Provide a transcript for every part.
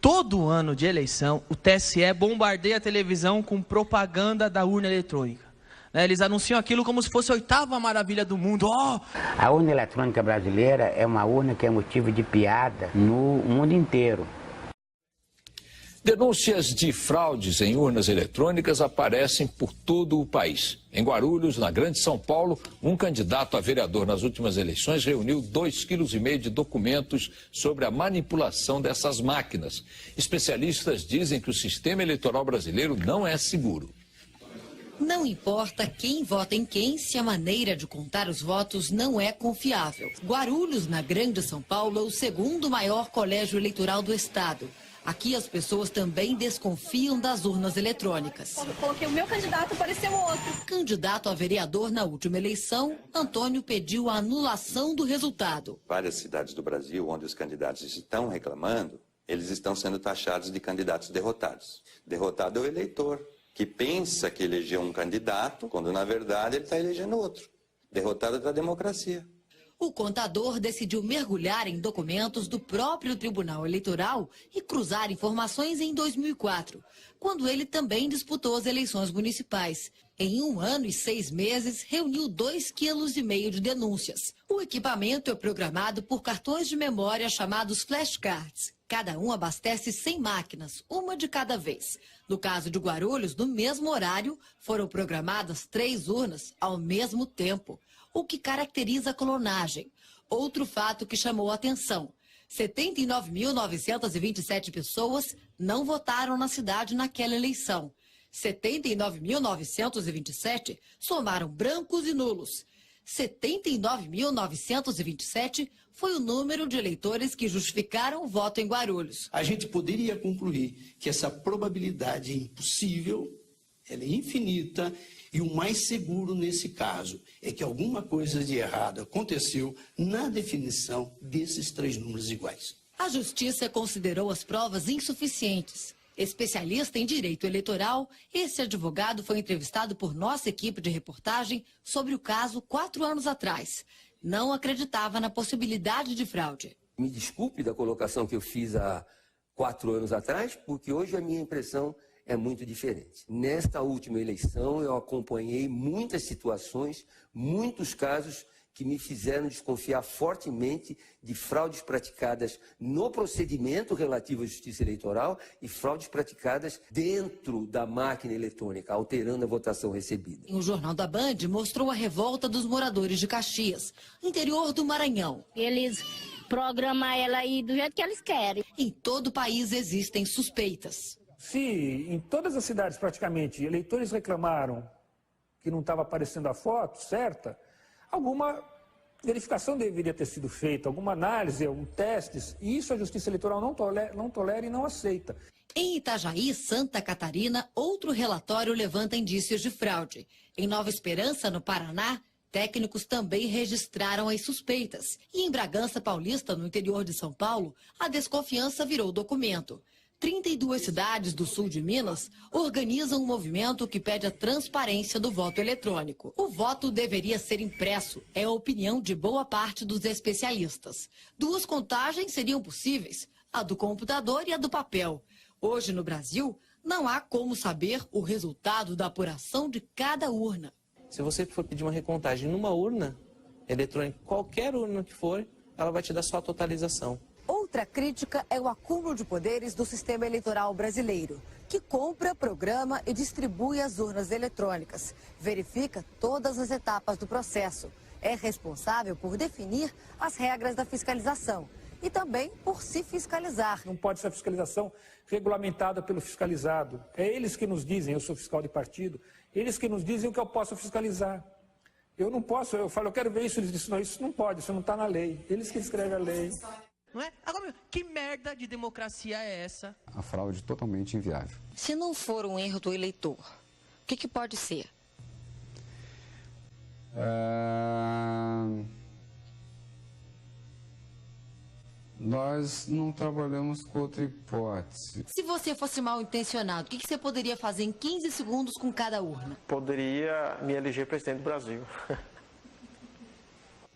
Todo ano de eleição, o TSE bombardeia a televisão com propaganda da urna eletrônica. Eles anunciam aquilo como se fosse a 8ª maravilha do mundo. A urna eletrônica brasileira é uma urna que é motivo de piada no mundo inteiro. Denúncias de fraudes em urnas eletrônicas aparecem por todo o país. Em Guarulhos, na Grande São Paulo, um candidato a vereador nas últimas eleições reuniu 2,5 kg de documentos sobre a manipulação dessas máquinas. Especialistas dizem que o sistema eleitoral brasileiro não é seguro. Não importa quem vota em quem, se a maneira de contar os votos não é confiável. Guarulhos, na Grande São Paulo, é o 2º maior colégio eleitoral do estado. Aqui as pessoas também desconfiam das urnas eletrônicas. Quando coloquei o meu candidato, apareceu outro. Candidato a vereador na última eleição, Antônio pediu a anulação do resultado. Várias cidades do Brasil, onde os candidatos estão reclamando, eles estão sendo taxados de candidatos derrotados. Derrotado é o eleitor, que pensa que elegeu um candidato, quando na verdade ele está elegendo outro. Derrotado é a democracia. O contador decidiu mergulhar em documentos do próprio Tribunal Eleitoral e cruzar informações em 2004, quando ele também disputou as eleições municipais. Em 1 ano e 6 meses, reuniu 2,5 kg de denúncias. O equipamento é programado por cartões de memória chamados flashcards. Cada um abastece 100 máquinas, uma de cada vez. No caso de Guarulhos, no mesmo horário, foram programadas 3 urnas ao mesmo tempo, o que caracteriza a clonagem. Outro fato que chamou a atenção: 79.927 pessoas não votaram na cidade naquela eleição. 79.927 somaram brancos e nulos. 79.927 foi o número de eleitores que justificaram o voto em Guarulhos. A gente poderia concluir que essa probabilidade é impossível, ela é infinita, e o mais seguro nesse caso é que alguma coisa de errado aconteceu na definição desses 3 números iguais. A Justiça considerou as provas insuficientes. Especialista em direito eleitoral, esse advogado foi entrevistado por nossa equipe de reportagem sobre o caso 4 anos atrás. Não acreditava na possibilidade de fraude. Me desculpe da colocação que eu fiz há 4 anos atrás, porque hoje a minha impressão é muito diferente. Nesta última eleição, eu acompanhei muitas situações, muitos casos que me fizeram desconfiar fortemente de fraudes praticadas no procedimento relativo à justiça eleitoral e fraudes praticadas dentro da máquina eletrônica, alterando a votação recebida. O Jornal da Band mostrou a revolta dos moradores de Caxias, interior do Maranhão. Eles programam ela aí do jeito que eles querem. Em todo o país existem suspeitas. Se em todas as cidades praticamente eleitores reclamaram que não estava aparecendo a foto certa, alguma verificação deveria ter sido feita, alguma análise, algum testes, e isso a Justiça Eleitoral não tolera e não aceita. Em Itajaí, Santa Catarina, outro relatório levanta indícios de fraude. Em Nova Esperança, no Paraná, técnicos também registraram as suspeitas. E em Bragança Paulista, no interior de São Paulo, a desconfiança virou documento. 32 cidades do sul de Minas organizam um movimento que pede a transparência do voto eletrônico. O voto deveria ser impresso, é a opinião de boa parte dos especialistas. 2 contagens seriam possíveis, a do computador e a do papel. Hoje, no Brasil, não há como saber o resultado da apuração de cada urna. Se você for pedir uma recontagem numa urna eletrônica, qualquer urna que for, ela vai te dar só a totalização. Outra crítica é o acúmulo de poderes do sistema eleitoral brasileiro, que compra, programa e distribui as urnas eletrônicas, verifica todas as etapas do processo, é responsável por definir as regras da fiscalização e também por se fiscalizar. Não pode ser a fiscalização regulamentada pelo fiscalizado. É eles que nos dizem, eu sou fiscal de partido, eles que nos dizem o que eu posso fiscalizar. Eu não posso, eu falo, eu quero ver isso, eles dizem, não, isso não pode, isso não está na lei. Eles que escrevem a lei. Não é? Agora, que merda de democracia é essa? A fraude totalmente inviável. Se não for um erro do eleitor, o que pode ser? Nós não trabalhamos com outra hipótese. Se você fosse mal intencionado, o que você poderia fazer em 15 segundos com cada urna? Poderia me eleger presidente do Brasil.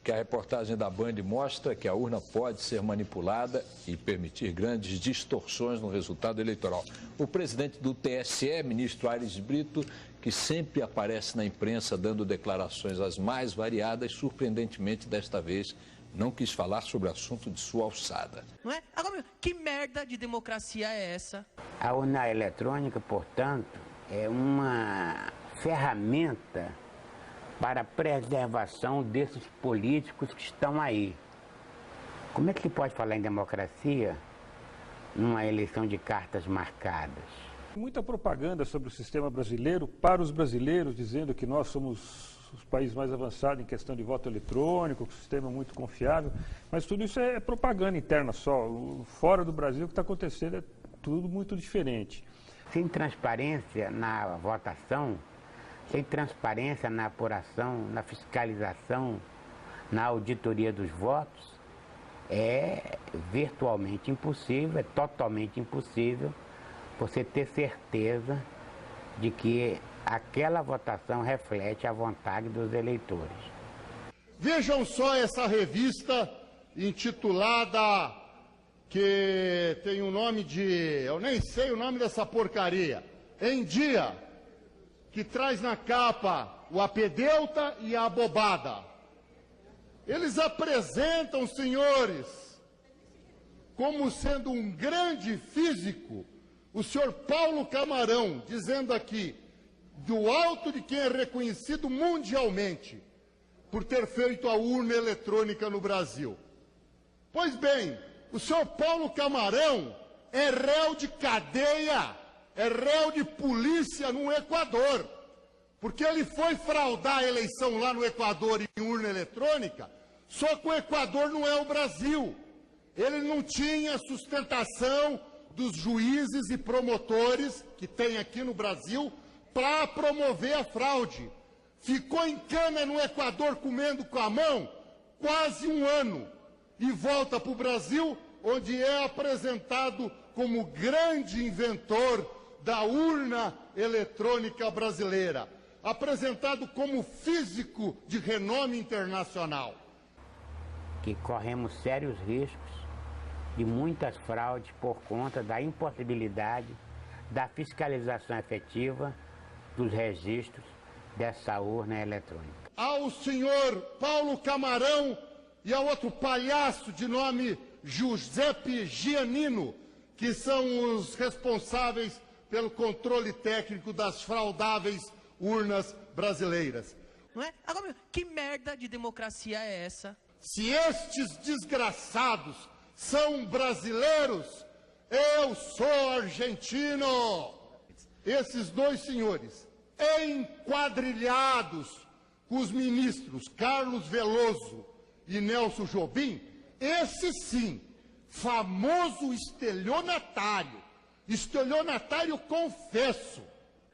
que a reportagem da Band mostra que a urna pode ser manipulada e permitir grandes distorções no resultado eleitoral. O presidente do TSE, ministro Aires Brito, que sempre aparece na imprensa dando declarações as mais variadas, surpreendentemente desta vez não quis falar sobre o assunto de sua alçada. Não é? Agora, que merda de democracia é essa? A urna eletrônica, portanto, é uma ferramenta para a preservação desses políticos que estão aí. Como é que se pode falar em democracia numa eleição de cartas marcadas? Muita propaganda sobre o sistema brasileiro para os brasileiros, dizendo que nós somos os países mais avançados em questão de voto eletrônico, que o sistema é muito confiável, mas tudo isso é propaganda interna só. Fora do Brasil, o que está acontecendo é tudo muito diferente. Sem transparência na votação, sem transparência na apuração, na fiscalização, na auditoria dos votos, é virtualmente impossível, é totalmente impossível você ter certeza de que aquela votação reflete a vontade dos eleitores. Vejam só essa revista intitulada, que tem o nome de... eu nem sei o nome dessa porcaria. Em Dia, que traz na capa o apedeuta e a abobada. Eles apresentam, senhores, como sendo um grande físico, o senhor Paulo Camarão, dizendo aqui, do alto de quem é reconhecido mundialmente por ter feito a urna eletrônica no Brasil. Pois bem, o senhor Paulo Camarão é réu de cadeia, é réu de polícia no Equador, porque ele foi fraudar a eleição lá no Equador em urna eletrônica, só que o Equador não é o Brasil. Ele não tinha sustentação dos juízes e promotores que tem aqui no Brasil para promover a fraude. Ficou em cana no Equador comendo com a mão quase um ano e volta para o Brasil, onde é apresentado como grande inventor da urna eletrônica brasileira, apresentado como físico de renome internacional. Que corremos sérios riscos de muitas fraudes por conta da impossibilidade da fiscalização efetiva dos registros dessa urna eletrônica. Ao senhor Paulo Camarão e ao outro palhaço de nome Giuseppe Giannino, que são os responsáveis pelo controle técnico das fraudáveis urnas brasileiras. Não é? Agora, que merda de democracia é essa? Se estes desgraçados são brasileiros, eu sou argentino. Esses dois senhores, enquadrilhados com os ministros Carlos Veloso e Nelson Jobim, esse sim, famoso estelionatário confesso.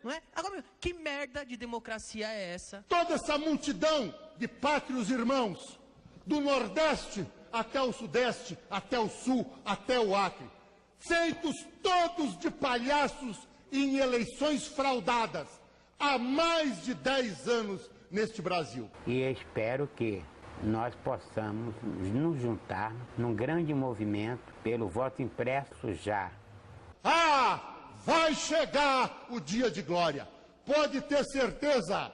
Não é? Agora, que merda de democracia é essa? Toda essa multidão de pátrios irmãos, do Nordeste até o Sudeste, até o Sul, até o Acre, feitos todos de palhaços em eleições fraudadas, há mais de 10 anos neste Brasil. E espero que nós possamos nos juntar num grande movimento pelo voto impresso já. Ah, vai chegar o dia de glória, pode ter certeza.